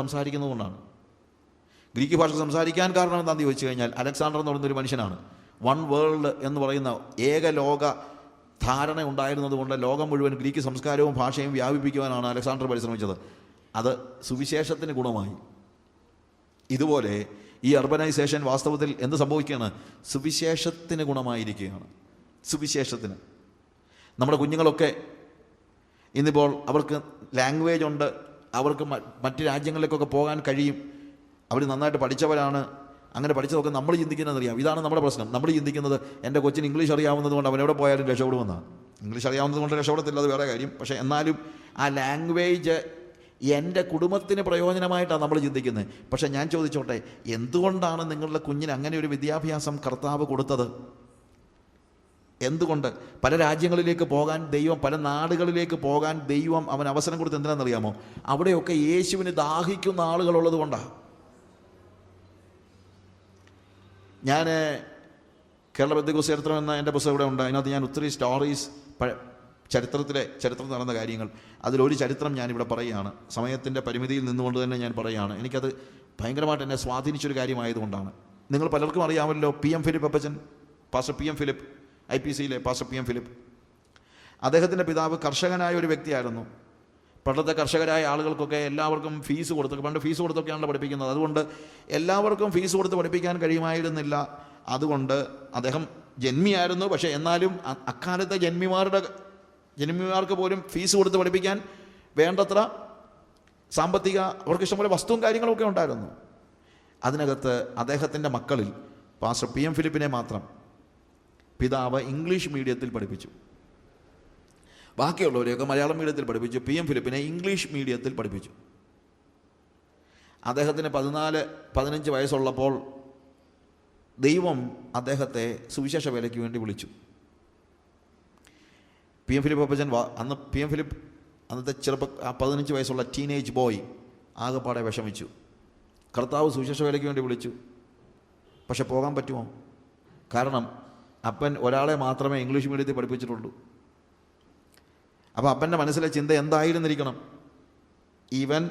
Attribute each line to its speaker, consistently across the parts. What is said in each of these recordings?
Speaker 1: സംസാരിക്കുന്നതുകൊണ്ടാണ്. Greek ഭാഷ സംസാരിക്കാൻ കാരണം എന്താണെന്ന് ചോദിച്ചു കഴിഞ്ഞാൽ, അലക്സാണ്ടർ എന്ന് പറയുന്നൊരു മനുഷ്യനാണ്. വൺ വേൾഡ് എന്ന് പറയുന്ന ഏക ലോക ധാരണ ഉണ്ടായിരുന്നത് കൊണ്ട് ലോകം മുഴുവൻ ഗ്രീക്ക് സംസ്കാരവും ഭാഷയും വ്യാപിപ്പിക്കുവാനാണ് അലക്സാണ്ടർ പരിശ്രമിച്ചത്. അത് സുവിശേഷത്തിന് ഗുണമായി. ഇതുപോലെ ഈ അർബനൈസേഷൻ വാസ്തവത്തിൽ എന്ത് സംഭവിക്കുകയാണ്? സുവിശേഷത്തിന് ഗുണമായിരിക്കുകയാണ്. സുവിശേഷത്തിന്. നമ്മുടെ കുഞ്ഞുങ്ങളൊക്കെ ഇന്നിപ്പോൾ അവർക്ക് ലാംഗ്വേജ് ഉണ്ട്, അവർക്ക് മറ്റ് രാജ്യങ്ങളിലേക്കൊക്കെ പോകാൻ കഴിയും, അവർ നന്നായിട്ട് പഠിച്ചവരാണ്. അങ്ങനെ പഠിച്ചതൊക്കെ നമ്മൾ ചിന്തിക്കുന്നതറിയാം. ഇതാണ് നമ്മുടെ പ്രശ്നം. നമ്മൾ ചിന്തിക്കുന്നത് എൻ്റെ കൊച്ചിന് ഇംഗ്ലീഷ് അറിയാവുന്നത് കൊണ്ട് അവനെവിടെ പോയാലും രക്ഷപ്പെടുമെന്നാണ്. ഇംഗ്ലീഷ് അറിയാവുന്നത് കൊണ്ട് രക്ഷപ്പെടത്തില്ല, അത് വേറെ കാര്യം. പക്ഷേ എന്നാലും ആ ലാംഗ്വേജ് എൻ്റെ കുടുംബത്തിന് പ്രയോജനമായിട്ടാണ് നമ്മൾ ചിന്തിക്കുന്നത്. പക്ഷേ ഞാൻ ചോദിച്ചോട്ടെ, എന്തുകൊണ്ടാണ് നിങ്ങളുടെ കുഞ്ഞിന് അങ്ങനെ ഒരു വിദ്യാഭ്യാസം കർത്താവ് കൊടുത്തത്? എന്തുകൊണ്ട്? പല രാജ്യങ്ങളിലേക്ക് പോകാൻ ദൈവം, പല നാടുകളിലേക്ക് പോകാൻ ദൈവം അവൻ അവസരം കൊടുത്ത് എന്തിനാണെന്നറിയാമോ? അവിടെയൊക്കെ യേശുവിന് ദാഹിക്കുന്ന ആളുകളുള്ളത് കൊണ്ടാണ്. ഞാൻ കേരള പെന്തക്കോസ്ത് ചരിത്രം എന്ന എൻ്റെ പുസ്തകം ഇവിടെ ഉണ്ട്. അതിനകത്ത് ഞാൻ ഒത്തിരി സ്റ്റോറീസ്, ചരിത്രം നടന്ന കാര്യങ്ങൾ, അതിലൊരു ചരിത്രം ഞാനിവിടെ പറയുകയാണ്. സമയത്തിൻ്റെ പരിമിതിയിൽ നിന്നുകൊണ്ട് തന്നെ ഞാൻ പറയുകയാണ്. എനിക്കത് ഭയങ്കരമായിട്ട് എന്നെ സ്വാധീനിച്ചൊരു കാര്യമായതുകൊണ്ടാണ്. നിങ്ങൾ പലർക്കും അറിയാമല്ലോ, PM Philip Appachan, pastor PM Philip, IPCയിലെ പാസ്റ്റർ PM ഫിലിപ്പ്. അദ്ദേഹത്തിൻ്റെ പിതാവ് കർഷകനായ ഒരു വ്യക്തിയായിരുന്നു. പണ്ടത്തെ കർഷകരായ ആളുകൾക്കൊക്കെ എല്ലാവർക്കും ഫീസ് കൊടുത്ത്, പണ്ട് ഫീസ് കൊടുത്തൊക്കെയാണല്ലോ പഠിപ്പിക്കുന്നത്. അതുകൊണ്ട് എല്ലാവർക്കും ഫീസ് കൊടുത്ത് പഠിപ്പിക്കാൻ കഴിയുമായിരുന്നില്ല. അതുകൊണ്ട് അദ്ദേഹം ജന്മിയായിരുന്നു. പക്ഷേ എന്നാലും അക്കാലത്തെ ജന്മിമാർക്ക് പോലും ഫീസ് കൊടുത്ത് പഠിപ്പിക്കാൻ വേണ്ടത്ര സാമ്പത്തിക, അവർക്ക് ഇഷ്ടംപോലെ വസ്തുവും കാര്യങ്ങളൊക്കെ ഉണ്ടായിരുന്നു. അതിനകത്ത് അദ്ദേഹത്തിൻ്റെ മക്കളിൽ പാസ്റ്റർ PM ഫിലിപ്പിനെ മാത്രം പിതാവ് ഇംഗ്ലീഷ് മീഡിയത്തിൽ പഠിപ്പിച്ചു. ബാക്കിയുള്ളവരെയൊക്കെ മലയാളം മീഡിയത്തിൽ പഠിപ്പിച്ചു. PM ഫിലിപ്പിനെ ഇംഗ്ലീഷ് മീഡിയത്തിൽ പഠിപ്പിച്ചു. അദ്ദേഹത്തിന് 14-15 വയസ്സുള്ളപ്പോൾ ദൈവം അദ്ദേഹത്തെ സുവിശേഷ വേലയ്ക്ക് വേണ്ടി വിളിച്ചു. PM ഫിലിപ്പ് അപ്പച്ചൻ അന്ന് PM ഫിലിപ്പ് അന്നത്തെ 15 വയസ്സുള്ള ടീനേജ് ബോയ് ആകെപ്പാടെ വിഷമിച്ചു. കർത്താവ് സുവിശേഷ വേലയ്ക്ക് വേണ്ടി വിളിച്ചു, പക്ഷെ പോകാൻ പറ്റുമോ? കാരണം അപ്പൻ ഒരാളെ മാത്രമേ ഇംഗ്ലീഷ് മീഡിയത്തിൽ പഠിപ്പിച്ചിട്ടുള്ളൂ. അപ്പോൾ അപ്പൻ്റെ മനസ്സിലെ ചിന്ത എന്തായിരുന്നിരിക്കണം? ഇവൻ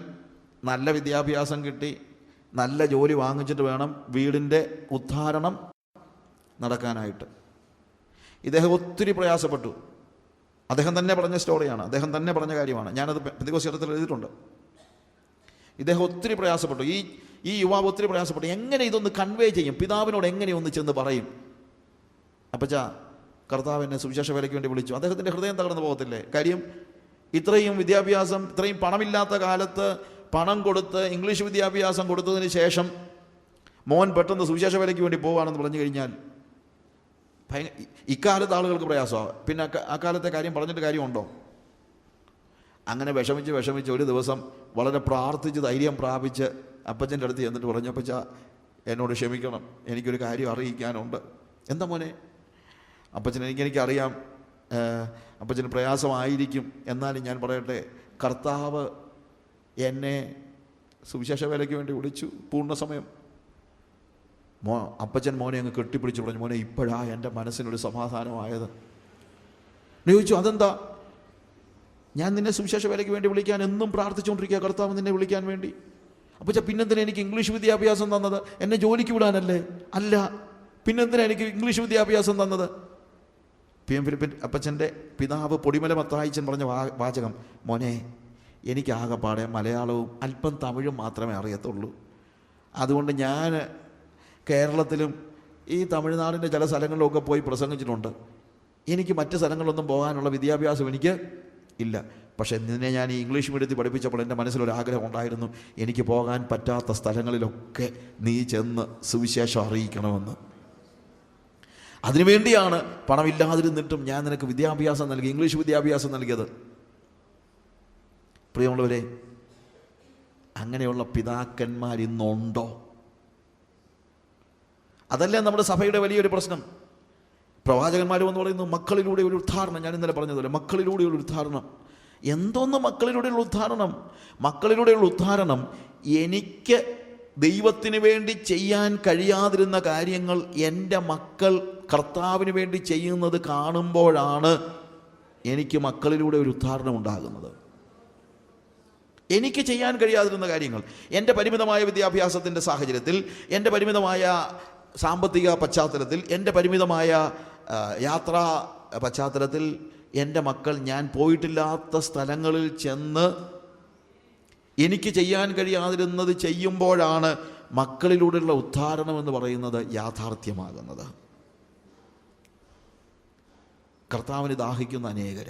Speaker 1: നല്ല വിദ്യാഭ്യാസം കിട്ടി, നല്ല ജോലി വാങ്ങിച്ചിട്ട് വേണം വീടിൻ്റെ ഉദ്ധാരണം നടക്കാനായിട്ട്. ഇദ്ദേഹം ഒത്തിരി പ്രയാസപ്പെട്ടു. അദ്ദേഹം തന്നെ പറഞ്ഞ സ്റ്റോറിയാണ്, അദ്ദേഹം തന്നെ പറഞ്ഞ കാര്യമാണ്. ഞാനത് പെന്തക്കോസ്ത് ചരിത്രത്തിൽ എഴുതിയിട്ടുണ്ട്. ഇദ്ദേഹം ഒത്തിരി പ്രയാസപ്പെട്ടു. ഈ യുവാവ് ഒത്തിരി പ്രയാസപ്പെട്ടു. എങ്ങനെ ഇതൊന്ന് കൺവേ ചെയ്യും? പിതാവിനോട് എങ്ങനെ ഒന്ന് ചെന്ന് പറയും? അപ്പച്ചാ, കർത്താവ് എന്നെ സുവിശേഷ വേലയ്ക്ക് വേണ്ടി വിളിച്ചു. അദ്ദേഹത്തിൻ്റെ ഹൃദയം തകർന്നു പോകത്തില്ലേ? കാര്യം ഇത്രയും വിദ്യാഭ്യാസം, ഇത്രയും പണമില്ലാത്ത കാലത്ത് പണം കൊടുത്ത് ഇംഗ്ലീഷ് വിദ്യാഭ്യാസം കൊടുത്തതിന് ശേഷം മോൻ പെട്ടെന്ന് സുവിശേഷ വേലയ്ക്ക് വേണ്ടി പോവുകയാണെന്ന് പറഞ്ഞു കഴിഞ്ഞാൽ ഇക്കാലത്ത് ആളുകൾക്ക് പ്രയാസമാണ്. പിന്നെ അക്കാലത്തെ കാര്യം പറഞ്ഞിട്ട് കാര്യമുണ്ടോ? അങ്ങനെ വിഷമിച്ച് ഒരു ദിവസം വളരെ പ്രാർത്ഥിച്ച് ധൈര്യം പ്രാപിച്ച് അപ്പച്ചൻ്റെ അടുത്ത് ചെന്നിട്ട് പറഞ്ഞു, അപ്പച്ചാ എന്നോട് ക്ഷമിക്കണം, എനിക്കൊരു കാര്യം അറിയിക്കാനുണ്ട്. എന്താ മോനെ? അപ്പച്ചൻ, എനിക്കറിയാം അപ്പച്ചന് പ്രയാസമായിരിക്കും, എന്നാലും ഞാൻ പറയട്ടെ, കർത്താവ് എന്നെ സുവിശേഷ വേലയ്ക്ക് വേണ്ടി വിളിച്ചു, പൂർണ്ണസമയം. അപ്പച്ചൻ മോനെ അങ്ങ് കെട്ടിപ്പിടിച്ച് പറഞ്ഞു, മോനെ ഇപ്പോഴാ എൻ്റെ മനസ്സിനൊരു സമാധാനമായത്. ചോദിച്ചു, അതെന്താ? ഞാൻ നിന്നെ സുവിശേഷ വേലയ്ക്ക് വേണ്ടി വിളിക്കാൻ എന്നും പ്രാർത്ഥിച്ചുകൊണ്ടിരിക്കുക, കർത്താവ് നിന്നെ വിളിക്കാൻ വേണ്ടി. അപ്പച്ച, പിന്നെന്തിനാ എനിക്ക് ഇംഗ്ലീഷ് വിദ്യാഭ്യാസം തന്നത്? എന്നെ ജോലിക്ക് വിടാനല്ലേ? അല്ല, പിന്നെന്തിനാ എനിക്ക് ഇംഗ്ലീഷ് വിദ്യാഭ്യാസം തന്നത്? PM ഫിലിപ്പിൻ അപ്പച്ചൻ്റെ പിതാവ് പൊടിമല മത്തായിച്ചൻ പറഞ്ഞ വാചകം, മോനെ എനിക്കാകെപ്പാടെ മലയാളവും അല്പം തമിഴും മാത്രമേ അറിയത്തുള്ളൂ. അതുകൊണ്ട് ഞാൻ കേരളത്തിലും ഈ തമിഴ്നാടിൻ്റെ ചില സ്ഥലങ്ങളിലൊക്കെ പോയി പ്രസംഗിച്ചിട്ടുണ്ട്. എനിക്ക് മറ്റ് സ്ഥലങ്ങളിലൊന്നും പോകാനുള്ള വിദ്യാഭ്യാസം എനിക്ക് ഇല്ല. പക്ഷേ നിന്നെ ഞാൻ ഈ ഇംഗ്ലീഷ് മീഡിയത്തിൽ പഠിപ്പിച്ചപ്പോൾ എൻ്റെ മനസ്സിലൊരാഗ്രഹം ഉണ്ടായിരുന്നു, എനിക്ക് പോകാൻ പറ്റാത്ത സ്ഥലങ്ങളിലൊക്കെ നീ ചെന്ന് സുവിശേഷം അറിയിക്കണമെന്ന്. അതിനുവേണ്ടിയാണ് പണമില്ലാതിരുന്നിട്ടും ഞാൻ നിനക്ക് വിദ്യാഭ്യാസം നൽകി, ഇംഗ്ലീഷ് വിദ്യാഭ്യാസം നൽകിയത്. പ്രിയമുള്ളവരെ, അങ്ങനെയുള്ള പിതാക്കന്മാർ ഇന്നുണ്ടോ? അതല്ലേ നമ്മുടെ സഭയുടെ വലിയൊരു പ്രശ്നം. പ്രവാചകന്മാരും എന്ന് പറയുന്നു മക്കളിലൂടെ ഒരു ഉദ്ധാരണം. ഞാൻ ഇന്നലെ പറഞ്ഞതുപോലെ മക്കളിലൂടെ ഒരു ഉദ്ധാരണം. എന്തോന്ന് മക്കളിലൂടെയുള്ള ഉദ്ധാരണം? മക്കളിലൂടെയുള്ള ഉദ്ധാരണം എനിക്ക് ദൈവത്തിന് വേണ്ടി ചെയ്യാൻ കഴിയാതിരുന്ന കാര്യങ്ങൾ എൻ്റെ മക്കൾ കർത്താവിന് വേണ്ടി ചെയ്യുന്നത് കാണുമ്പോഴാണ് എനിക്ക് മക്കളിലൂടെ ഒരു ഉദ്ധാരണം ഉണ്ടാകുന്നത്. എനിക്ക് ചെയ്യാൻ കഴിയാതിരുന്ന കാര്യങ്ങൾ, എൻ്റെ പരിമിതമായ വിദ്യാഭ്യാസത്തിൻ്റെ സാഹചര്യത്തിൽ, എൻ്റെ പരിമിതമായ സാമ്പത്തിക പശ്ചാത്തലത്തിൽ, എൻ്റെ പരിമിതമായ യാത്രാ പശ്ചാത്തലത്തിൽ എൻ്റെ മക്കൾ ഞാൻ പോയിട്ടില്ലാത്ത സ്ഥലങ്ങളിൽ ചെന്ന് എനിക്ക് ചെയ്യാൻ കഴിയാതിരുന്നത് ചെയ്യുമ്പോഴാണ് മക്കളിലൂടെയുള്ള ഉദ്ധാരണം എന്ന് പറയുന്നത് യാഥാർത്ഥ്യമാകുന്നത്. കർത്താവിന് ദാഹിക്കുന്ന അനേകർ.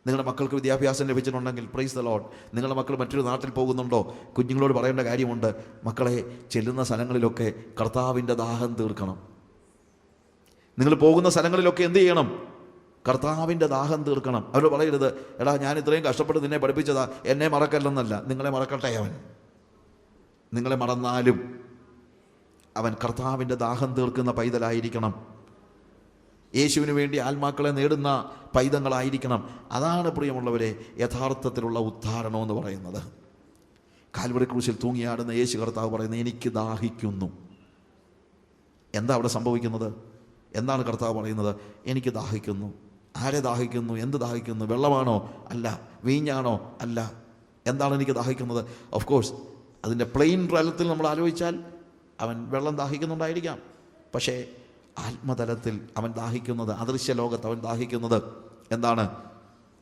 Speaker 1: നിങ്ങളുടെ മക്കൾക്ക് വിദ്യാഭ്യാസം ലഭിച്ചിട്ടുണ്ടെങ്കിൽ പ്രൈസ് ദ ലോർഡ്. നിങ്ങളുടെ മക്കൾ മറ്റൊരു നാട്ടിൽ പോകുന്നുണ്ടോ, കുഞ്ഞുങ്ങളോട് പറയേണ്ട കാര്യമുണ്ട്, മക്കളെ ചെല്ലുന്ന സ്ഥലങ്ങളിലൊക്കെ കർത്താവിൻ്റെ ദാഹം തീർക്കണം. നിങ്ങൾ പോകുന്ന സ്ഥലങ്ങളിലൊക്കെ എന്ത് ചെയ്യണം? കർത്താവിൻ്റെ ദാഹം തീർക്കണം. അവരോട് പറയരുത്, എടാ ഞാൻ ഇത്രയും കഷ്ടപ്പെട്ട് നിന്നെ പഠിപ്പിച്ചതാ, എന്നെ മറക്കല്ലെന്നല്ല. നിങ്ങളെ മറക്കട്ടെ അവൻ. നിങ്ങളെ മറന്നാലും അവൻ കർത്താവിൻ്റെ ദാഹം തീർക്കുന്ന പൈതലായിരിക്കണം. യേശുവിന് വേണ്ടി ആത്മാക്കളെ നേടുന്ന പൈതങ്ങളായിരിക്കണം. അതാണ് പ്രിയമുള്ളവരെ യഥാർത്ഥത്തിലുള്ള ഉദ്ധാരണം എന്ന് പറയുന്നത്. കാൽവറി ക്രൂശിൽ തൂങ്ങിയാടുന്ന യേശു കർത്താവ് പറയുന്നത്, എനിക്ക് ദാഹിക്കുന്നു. എന്താ അവിടെ സംഭവിക്കുന്നത്? എന്താണ് കർത്താവ് പറയുന്നത്? എനിക്ക് ദാഹിക്കുന്നു. ആരെ ദാഹിക്കുന്നു? എന്ത് ദാഹിക്കുന്നു? വെള്ളമാണോ? അല്ല. വീഞ്ഞാണോ? അല്ല. എന്താണ് എനിക്ക് ദാഹിക്കുന്നത്? ഓഫ് കോഴ്സ് അതിൻ്റെ പ്ലെയിൻ തലത്തിൽ നമ്മൾ ആലോചിച്ചാൽ അവൻ വെള്ളം ദാഹിക്കുന്നുണ്ടായിരിക്കാം. പക്ഷേ ആത്മതലത്തിൽ അവൻ ദാഹിക്കുന്നത്, അദൃശ്യ ലോകത്ത് അവൻ ദാഹിക്കുന്നത് എന്താണ്?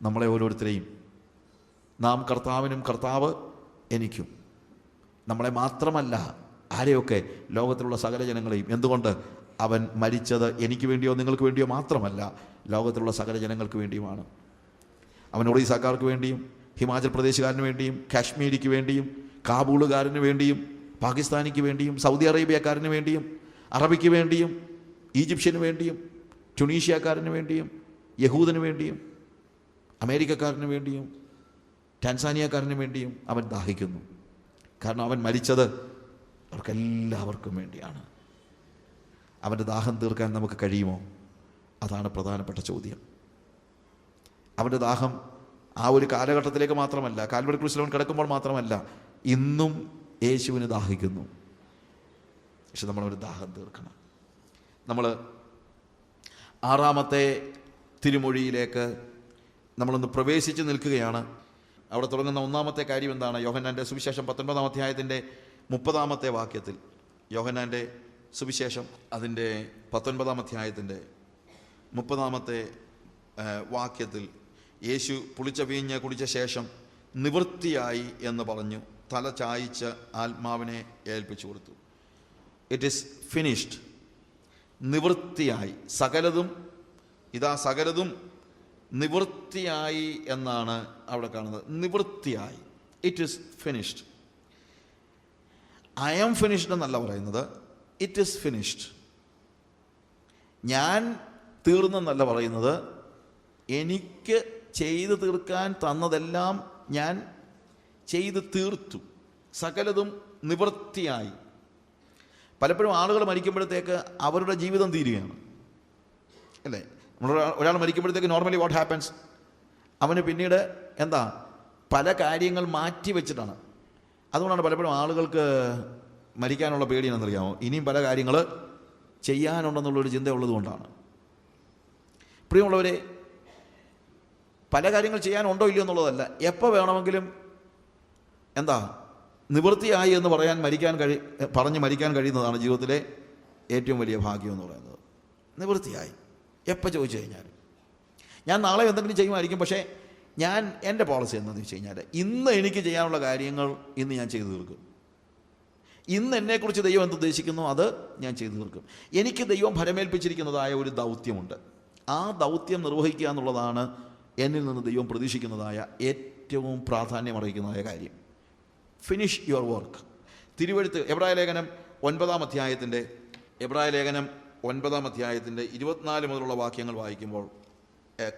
Speaker 1: നമ്മളെ ഓരോരുത്തരെയും. നാം കർത്താവിനും കർത്താവ് എനിക്കും. നമ്മളെ മാത്രമല്ല, ആരെയൊക്കെ? ലോകത്തിലുള്ള സകല ജനങ്ങളെയും. എന്തുകൊണ്ട്? അവൻ മരിച്ചത് എനിക്ക് വേണ്ടിയോ നിങ്ങൾക്ക് വേണ്ടിയോ മാത്രമല്ല, ലോകത്തിലുള്ള സകല ജനങ്ങൾക്ക് വേണ്ടിയുമാണ്. അവൻ ഒറീസക്കാർക്ക് വേണ്ടിയും, ഹിമാചൽ പ്രദേശുകാരന് വേണ്ടിയും, കാശ്മീരിക്ക് വേണ്ടിയും, കാബൂളുകാരന് വേണ്ടിയും, പാകിസ്ഥാനിക്ക് വേണ്ടിയും, സൗദി അറേബ്യക്കാരന് വേണ്ടിയും, അറബിക്ക് വേണ്ടിയും, ഈജിപ്ഷ്യന് വേണ്ടിയും, ട്യൂണീഷ്യക്കാരന് വേണ്ടിയും, യഹൂദന് വേണ്ടിയും, അമേരിക്കക്കാരന് വേണ്ടിയും, ടാൻസാനിയക്കാരന് വേണ്ടിയും അവൻ ദാഹിക്കുന്നു. കാരണം അവൻ മരിച്ചത് അവർക്കെല്ലാവർക്കും വേണ്ടിയാണ്. അവൻ്റെ ദാഹം തീർക്കാൻ നമുക്ക് കഴിയുമോ? അതാണ് പ്രധാനപ്പെട്ട ചോദ്യം. അവൻ്റെ ദാഹം ആ ഒരു കാലഘട്ടത്തിലേക്ക് മാത്രമല്ല, കാൽവറി ക്രൂശിൽ അവൻ കിടക്കുമ്പോൾ മാത്രമല്ല, ഇന്നും യേശുവിന് ദാഹിക്കുന്നു. പക്ഷെ നമ്മളൊരു ദാഹം തീർക്കണം. നമ്മൾ 6-ാമത്തെ തിരുമൊഴിയിലേക്ക് നമ്മളൊന്ന് പ്രവേശിച്ച് നിൽക്കുകയാണ്. അവിടെ തുടങ്ങുന്ന 1-ാമത്തെ കാര്യം എന്താണ്? യോഹന്നാൻ്റെ സുവിശേഷം 19-ാം അധ്യായത്തിൻ്റെ 30-ാമത്തെ വാക്യത്തിൽ, യോഹന്നാൻ്റെ സുവിശേഷം അതിൻ്റെ 19-ാം അധ്യായത്തിൻ്റെ 30-ാമത്തെ വാക്യത്തിൽ യേശു പുളിച്ച വീഞ്ഞ് കുടിച്ച ശേഷം നിവൃത്തിയായി എന്ന് പറഞ്ഞു തല ചായ്ച്ച് ആത്മാവിനെ ഏൽപ്പിച്ചു കൊടുത്തു. It is finished. നിവൃത്തിയായി. സകലതും സകലതും നിവൃത്തിയായി എന്നാണ് അവിടെ കാണുന്നത്. നിവൃത്തിയായി. It is finished. I am finished എന്നല്ല പറയുന്നത്, ഇറ്റ് ഈസ് ഫിനിഷ്ഡ്. ഞാൻ തീർന്നെന്നല്ല പറയുന്നത്, എനിക്ക് ചെയ്തു തീർക്കാൻ തന്നതെല്ലാം ഞാൻ ചെയ്ത് തീർത്തു. സകലതും നിവൃത്തിയായി. പലപ്പോഴും ആളുകൾ മരിക്കുമ്പോഴത്തേക്ക് അവരുടെ ജീവിതം തീരുകയാണ്, അല്ലേ? ഒരാൾ മരിക്കുമ്പോഴത്തേക്ക് നോർമലി വാട്ട് ഹാപ്പൻസ്? അവന് പിന്നീട് പല കാര്യങ്ങൾ മാറ്റി വെച്ചിട്ടാണ്. അതുകൊണ്ടാണ് പലപ്പോഴും ആളുകൾക്ക് മരിക്കാനുള്ള പേടി എന്നറിയാമോ? ഇനിയും പല കാര്യങ്ങൾ ചെയ്യാനുണ്ടെന്നുള്ളൊരു ചിന്ത ഉള്ളതുകൊണ്ടാണ്. പ്രിയമുള്ളവരെ, പല കാര്യങ്ങൾ ചെയ്യാനുണ്ടോ ഇല്ലയോ എന്നുള്ളതല്ല, എപ്പോൾ വേണമെങ്കിലും നിവൃത്തിയായി എന്ന് പറഞ്ഞ് മരിക്കാൻ കഴിയുന്നതാണ് ജീവിതത്തിലെ ഏറ്റവും വലിയ ഭാഗ്യം എന്ന് പറയുന്നത്. നിവൃത്തിയായി എപ്പോൾ ചോദിച്ചു കഴിഞ്ഞാൽ, ഞാൻ നാളെ എന്തെങ്കിലും ചെയ്യുമായിരിക്കും, പക്ഷേ എൻ്റെ പോളിസി എന്താണെന്ന് വെച്ച് കഴിഞ്ഞാൽ, ഇന്ന് എനിക്ക് ചെയ്യാനുള്ള കാര്യങ്ങൾ ഇന്ന് ഞാൻ ചെയ്തു തീർക്കും. ഇന്ന് എന്നെക്കുറിച്ച് ദൈവം എന്തുദ്ദേശിക്കുന്നു അത് ഞാൻ ചെയ്തു തീർക്കും. എനിക്ക് ദൈവം ഫലമേൽപ്പിച്ചിരിക്കുന്നതായ ഒരു ദൗത്യമുണ്ട്. ആ ദൗത്യം നിർവഹിക്കുക എന്നുള്ളതാണ് എന്നിൽ നിന്ന് ദൈവം പ്രതീക്ഷിക്കുന്നതായ ഏറ്റവും പ്രാധാന്യമർഹിക്കുന്നതായ കാര്യം. Finish your work. തിരുവെഴുത്ത് എബ്രായ ലേഖനം 9-ാം അധ്യായത്തിൻ്റെ 24 മുതലുള്ള വാക്യങ്ങൾ വായിക്കുമ്പോൾ,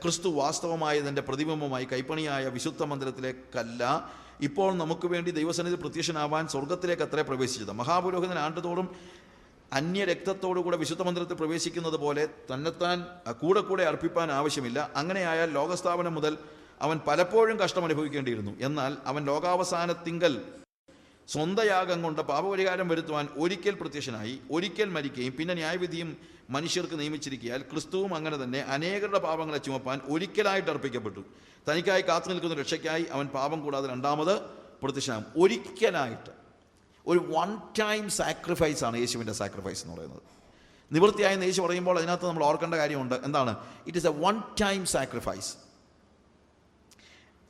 Speaker 1: ക്രിസ്തു വാസ്തവമായതിൻ്റെ പ്രതിബിംബമായി കൈപ്പണിയായ വിശുദ്ധ മന്ദിരത്തിലേക്കല്ല, ഇപ്പോൾ നമുക്ക് വേണ്ടി ദൈവസന്നിധി പ്രത്യക്ഷനാവാൻ സ്വർഗത്തിലേക്ക് അത്രേ പ്രവേശിച്ചത്. മഹാപുരോഹിതൻ ആണ്ടുതോറും അന്യരക്തത്തോടുകൂടെ വിശുദ്ധ മന്ദിരത്തിൽ പ്രവേശിക്കുന്നത് പോലെ തന്നെത്താൻ കൂടെ അർപ്പിപ്പാൻ ആവശ്യമില്ല. അങ്ങനെയായാൽ ലോകസ്ഥാപനം മുതൽ അവൻ പലപ്പോഴും കഷ്ടം അനുഭവിക്കേണ്ടിയിരുന്നു. എന്നാൽ അവൻ ലോകാവസാനത്തിങ്കൽ സ്വന്തം യാഗം കൊണ്ട് പാപപരിഹാരം വരുത്തുവാൻ ഒരിക്കൽ പ്രത്യക്ഷനായി, ഒരിക്കൽ മരിക്കുകയും പിന്നെ ന്യായവിധിയും മനുഷ്യർക്ക് നിയമിച്ചിരിക്കുകയാൽ ക്രിസ്തുവും അങ്ങനെ തന്നെ അനേകരുടെ പാപങ്ങളെ ചുമപ്പാൻ ഒരിക്കലായിട്ട് അർപ്പിക്കപ്പെട്ടു. തനിക്കായി കാത്തു നിൽക്കുന്ന രക്ഷയ്ക്കായി അവൻ പാപം കൂടാതെ രണ്ടാമത് പ്രത്യക്ഷനാകും. ഒരിക്കലായിട്ട് ഒരു വൺ ടൈം സാക്രിഫൈസാണ് യേശുവിൻ്റെ സാക്രിഫൈസ് എന്ന് പറയുന്നത്. നിവൃത്തിയായെന്ന് യേശു പറയുമ്പോൾ അതിനകത്ത് നമ്മൾ ഓർക്കേണ്ട കാര്യമുണ്ട്. എന്താണ്? It is a one time sacrifice.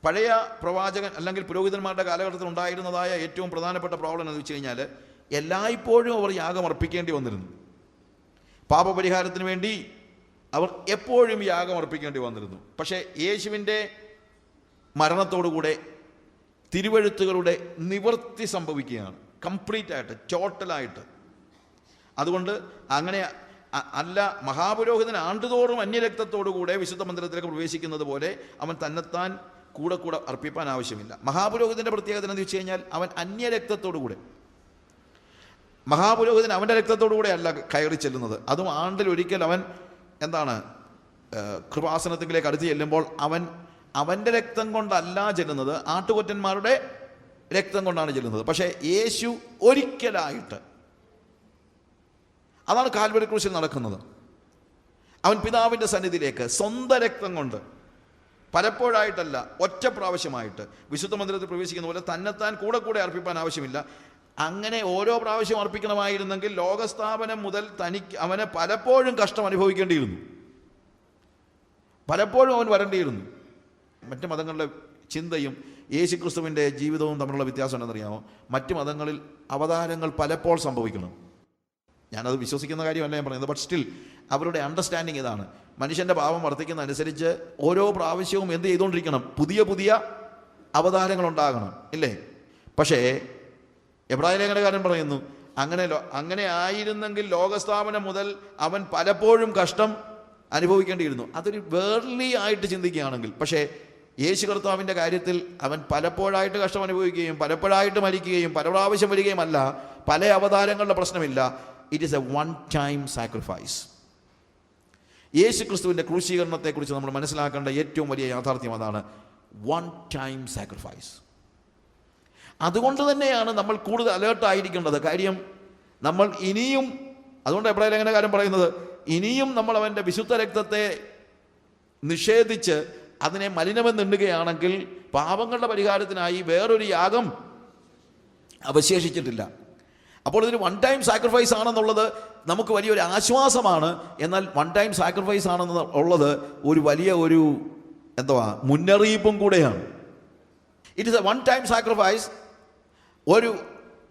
Speaker 1: പഴയ പ്രവാചകൻ അല്ലെങ്കിൽ പുരോഹിതന്മാരുടെ കാലഘട്ടത്തിൽ ഉണ്ടായിരുന്നതായ ഏറ്റവും പ്രധാനപ്പെട്ട പ്രോബ്ലം എന്ന് വെച്ച് കഴിഞ്ഞാൽ എല്ലായ്പ്പോഴും അവർ യാഗം അർപ്പിക്കേണ്ടി വന്നിരുന്നു. പാപപരിഹാരത്തിന് വേണ്ടി അവർ എപ്പോഴും യാഗം അർപ്പിക്കേണ്ടി വന്നിരുന്നു. പക്ഷേ യേശുവിൻ്റെ മരണത്തോടുകൂടെ തിരുവെഴുത്തുകളുടെ നിവൃത്തി സംഭവിക്കുകയാണ്, കംപ്ലീറ്റ് ആയിട്ട്, ടോട്ടലായിട്ട്. അതുകൊണ്ട് അങ്ങനെ അല്ല, മഹാപുരോഹിതൻ ആണ്ടുതോറും അന്യരക്തത്തോടുകൂടെ വിശുദ്ധ മന്ദിരത്തിലേക്ക് പ്രവേശിക്കുന്നത് പോലെ അവൻ തന്നെത്താൻ കൂടെ അർപ്പിപ്പാൻ ആവശ്യമില്ല. മഹാപുരോഹിതൻ്റെ പ്രത്യേകത എന്ന് വെച്ച് കഴിഞ്ഞാൽ അവൻ അന്യരക്തത്തോടുകൂടെ, മഹാപുരോഹിതൻ അവൻ്റെ രക്തത്തോടുകൂടെ അല്ല കയറി ചെല്ലുന്നത്. അതും ആണ്ടിലൊരിക്കൽ അവൻ എന്താണ് കൃപാസനത്തിലേക്ക് അടുത്ത് ചെല്ലുമ്പോൾ അവൻ്റെ രക്തം കൊണ്ടല്ല ചെല്ലുന്നത്, ആട്ടുകൊറ്റന്മാരുടെ രക്തം കൊണ്ടാണ് ചെല്ലുന്നത്. പക്ഷേ യേശു ഒരിക്കലായിട്ട്, അതാണ് കാൽവരി ക്രൂശിൽ നടക്കുന്നത്. അവൻ പിതാവിൻ്റെ സന്നിധിയിലേക്ക് സ്വന്തം രക്തം കൊണ്ട്, പലപ്പോഴായിട്ടല്ല, ഒറ്റ പ്രാവശ്യമായിട്ട് വിശുദ്ധ മന്ദിരത്തിൽ പ്രവേശിക്കുന്ന പോലെ തന്നെത്താൻ കൂടെ അർപ്പിപ്പാൻ ആവശ്യമില്ല. അങ്ങനെ ഓരോ പ്രാവശ്യം അർപ്പിക്കണമായിരുന്നെങ്കിൽ ലോകസ്ഥാപനം മുതൽ അവന് പലപ്പോഴും കഷ്ടം അനുഭവിക്കേണ്ടിയിരുന്നു, പലപ്പോഴും അവൻ വരേണ്ടിയിരുന്നു. മറ്റ് മതങ്ങളുടെ ചിന്തയും യേശുക്രിസ്തുവിൻ്റെ ജീവിതവും തമ്മിലുള്ള വ്യത്യാസം ഉണ്ടെന്നറിയാമോ? മറ്റ് മതങ്ങളിൽ അവതാരങ്ങൾ പലപ്പോൾ സംഭവിക്കണം. ഞാനത് വിശ്വസിക്കുന്ന കാര്യമല്ല ഞാൻ പറയുന്നത്. ബട്ട് സ്റ്റിൽ അവരുടെ അണ്ടർസ്റ്റാൻഡിങ് ഇതാണ്. മനുഷ്യൻ്റെ പാപം വർദ്ധിക്കുന്ന അനുസരിച്ച് ഓരോ പ്രാവശ്യവും എന്ത് ചെയ്തുകൊണ്ടിരിക്കണം? പുതിയ അവതാരങ്ങൾ ഉണ്ടാകണം, ഇല്ലേ? പക്ഷേ എബ്രായ ലേഖനകാരൻ പറയുന്നു, അങ്ങനെ ആയിരുന്നെങ്കിൽ ലോകസ്ഥാപനം മുതൽ അവൻ പലപ്പോഴും കഷ്ടം അനുഭവിക്കേണ്ടിയിരുന്നു. അതൊരു വേർലി ആയിട്ട് ചിന്തിക്കുകയാണെങ്കിൽ. പക്ഷേ യേശു കർത്താവിൻ്റെ കാര്യത്തിൽ അവൻ പലപ്പോഴായിട്ട് കഷ്ടം അനുഭവിക്കുകയും പലപ്പോഴായിട്ട് മരിക്കുകയും പല പ്രാവശ്യം വരികയും അല്ല, പല അവതാരങ്ങളുടെ പ്രശ്നമില്ല. It is a one time sacrifice. Yesu ക്രിസ്തുവിൻ്റെ ക്രൂശീകരണത്തെക്കുറിച്ച് നമ്മൾ മനസ്സിലാക്കേണ്ട ഏറ്റവും വലിയ യാഥാർത്ഥ്യം അതാണ്, വൺ ടൈം സാക്രിഫൈസ്. അതുകൊണ്ട് തന്നെയാണ് നമ്മൾ കൂടുതൽ അലേർട്ടായിരിക്കേണ്ടത്. കാര്യം നമ്മൾ ഇനിയും, അതുകൊണ്ട് എബ്രായ ലേഖനകാരൻ പറയുന്നത്, ഇനിയും നമ്മൾ അവൻ്റെ വിശുദ്ധ രക്തത്തെ നിഷേധിച്ച് അതിനെ മലിനമെന്നെണ്ണുകയാണെങ്കിൽ പാപങ്ങളുടെ പരിഹാരത്തിനായി വേറൊരു യാഗം അവശേഷിച്ചിട്ടില്ല. അപ്പോൾ ഇതൊരു വൺ ടൈം സാക്രിഫൈസ് ആണെന്നുള്ളത് നമുക്ക് വലിയൊരു ആശ്വാസമാണ്. എന്നാൽ വൺ ടൈം സാക്രിഫൈസ് ആണെന്ന് ഉള്ളത് ഒരു വലിയ മുന്നറിയിപ്പും കൂടെയാണ്. It is a one time sacrifice.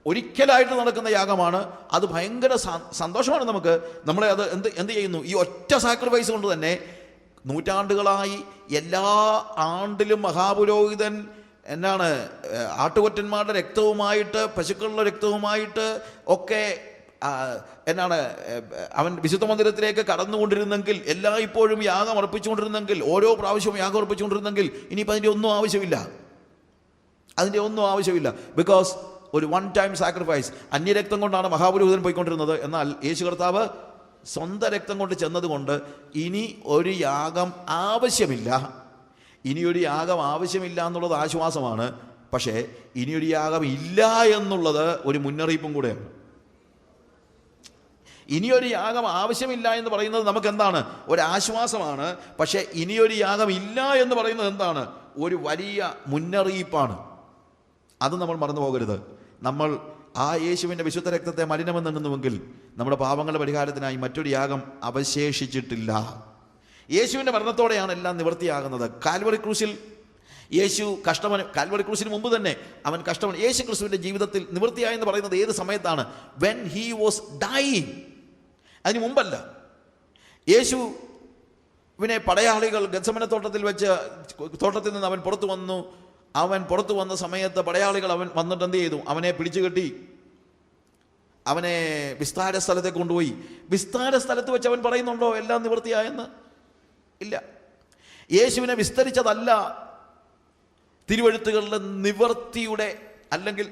Speaker 1: ഒരിക്കലായിട്ട് നടക്കുന്ന യാഗമാണ്. അത് ഭയങ്കര സന്തോഷമാണ് നമുക്ക്. നമ്മളെ അത് എന്ത് ചെയ്യുന്നു? ഈ ഒറ്റ സാക്രിഫൈസ് കൊണ്ട് തന്നെ നൂറ്റാണ്ടുകളായി എല്ലാ ആണ്ടിലും മഹാപുരോഹിതൻ ആട്ടുകൊറ്റന്മാരുടെ രക്തവുമായിട്ട്, പശുക്കളുടെ രക്തവുമായിട്ട് ഒക്കെ അവൻ വിശുദ്ധ മന്ദിരത്തിലേക്ക് കടന്നുകൊണ്ടിരുന്നെങ്കിൽ, എല്ലായ്പ്പോഴും യാഗം അർപ്പിച്ചുകൊണ്ടിരുന്നെങ്കിൽ, ഓരോ പ്രാവശ്യവും യാഗം അർപ്പിച്ചുകൊണ്ടിരുന്നെങ്കിൽ ഇനിയിപ്പോൾ അതിൻ്റെ ഒന്നും ആവശ്യമില്ല. ബിക്കോസ് ഒരു വൺ ടൈം സാക്രിഫൈസ്. അന്യരക്തം കൊണ്ടാണ് മഹാപുരോഹിതൻ പോയിക്കൊണ്ടിരുന്നത്. എന്നാൽ യേശു കർത്താവ് സ്വന്തം രക്തം കൊണ്ട് ചെന്നതുകൊണ്ട് ഇനി ഒരു യാഗം ആവശ്യമില്ല. എന്നുള്ളത് ആശ്വാസമാണ്. പക്ഷേ ഇനിയൊരു യാഗം ഇല്ല എന്നുള്ളത് ഒരു മുന്നറിയിപ്പും കൂടെയാണ്. ഇനിയൊരു യാഗം ആവശ്യമില്ല എന്ന് പറയുന്നത് നമുക്ക് എന്താണ്? ഒരാശ്വാസമാണ്. പക്ഷേ ഇനിയൊരു യാഗം ഇല്ല എന്ന് പറയുന്നത് എന്താണ്? ഒരു വലിയ മുന്നറിയിപ്പാണ്. അത് നമ്മൾ മറന്നു പോകരുത്. നമ്മൾ ആ യേശുവിൻ്റെ വിശുദ്ധ രക്തത്തെ മലിനമെന്നുണ്ടെന്നുവെങ്കിൽ നമ്മുടെ പാപങ്ങളുടെ പരിഹാരത്തിനായി മറ്റൊരു യാഗം അവശേഷിച്ചിട്ടില്ല. യേശുവിൻ്റെ മരണത്തോടെയാണ് എല്ലാം നിവൃത്തിയാകുന്നത്. കാൽവറി ക്രൂശിൽ യേശു കാൽവറി ക്രൂശിന് മുമ്പ് തന്നെ അവൻ യേശു ക്രിസ്തുവിൻ്റെ ജീവിതത്തിൽ നിവൃത്തിയായെന്ന് പറയുന്നത് ഏത് സമയത്താണ്? When he was dying. അതിന് മുമ്പല്ല. യേശുവിനെ പടയാളികൾ ഗത്സമന തോട്ടത്തിൽ നിന്ന് അവൻ പുറത്തു വന്നു. അവൻ പുറത്തു വന്ന സമയത്ത് പടയാളികൾ വന്നിട്ട് എന്ത് ചെയ്തു? അവനെ പിടിച്ചു കെട്ടി അവനെ വിസ്താര സ്ഥലത്തേക്ക് കൊണ്ടുപോയി. വിസ്താര സ്ഥലത്ത് വെച്ച് അവൻ പറയുന്നുണ്ടോ എല്ലാം നിവൃത്തിയായെന്ന്? ഇല്ല. യേശുവിനെ വിസ്തരിച്ചതല്ല തിരുവെഴുത്തുകളിലെ നിവൃത്തിയുടെ അല്ലെങ്കിൽ